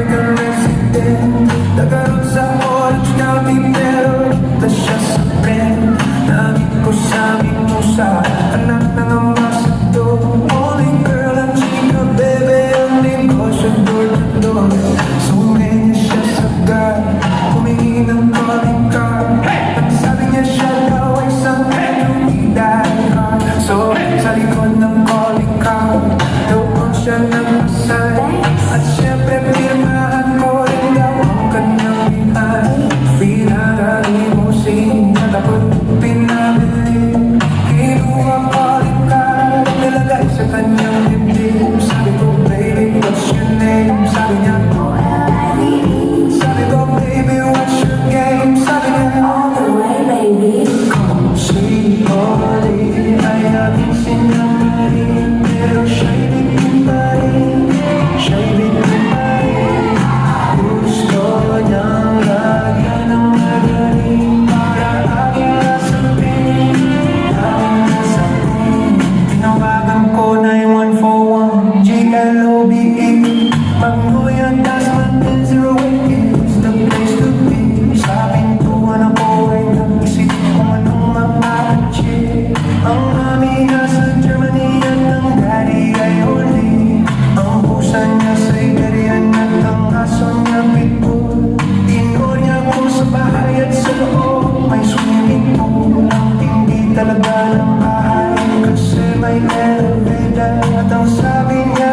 American resident. Nagkaroon sa Orange County pero ito siya sa friend. Nangit ko sa Mimosa, anak ng ambassador. Only girl ang chika, bebe, ang negosyo door to door. Sumenya siya sa God, humingi ng calling card. Ang sabi niya siya daw ay isang diehard. So sa likod ng calling card, doon siya nagpasay. At syempre pirmahan ko rin daw ang kanyang bihan. Pinaka-limousine na dapat pinabili. Kinuha calling card, nilagay sa kanyang dibdib. Sabi ko, baby, what's your name? Sabi niya, sabi ko, baby, what's your game? Sabi niya, All the way, baby. sweet Molly, ay aking sinamarin. Pero siya'y bitin pa rin, siya'y bitin pa rin. Gusto niyang lagyan ng magaling para aking nasapin, aking nasapin. Tinawagan ko 9141 GLOBE. Magnolia, Tasman, 1008 is the place to be. Sa pintuan ako ay nag-isip kung anong mapapatsi. Ang mami nasa Germany at ang daddy ay huli. Ang pusa niya sa Iberian at ang aso niya pitbull. Tinor niya ko sa bahay at sa loob may swimming pool. Ang tindi talaga ng bahay kasi may elevator. At ang sabi niya,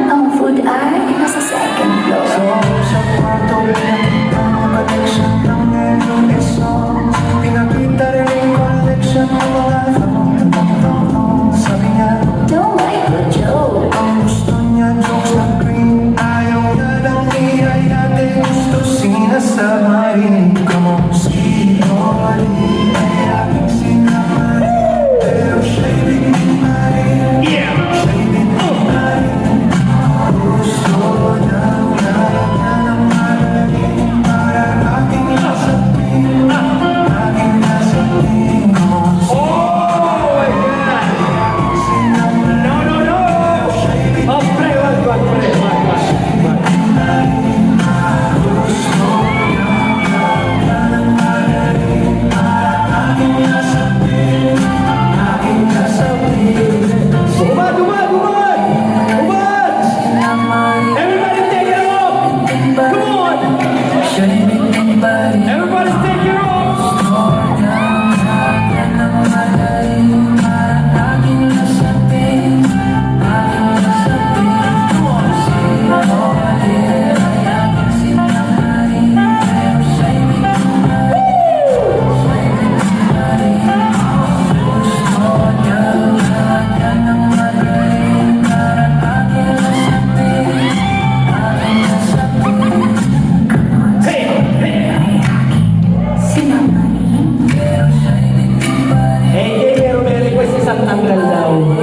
Ang food ay nasa second floor. so sa kwarto pinakita ang collection ng Melody songs. Pinakita rin yung collection ng mga songs. Sabi niya, Don't like the joke. ang gusto niya jokes na green. Ayaw niya lang ihayate, gusto sinasamarin. Come on, sweet Molly, ay aking sinamarin. Pero siya'y bitin pa rin, siya'y bitin pa rin. Gusto niyang lagyan ng magaling para aking nasapin, aking nasapin. Come on, sweet Molly, sinamarin. No, no, no! Oh, pre, wag. Umad! Everybody take it off! Come on! Everybody take it off! Hey, meron may request isang tanggal daw.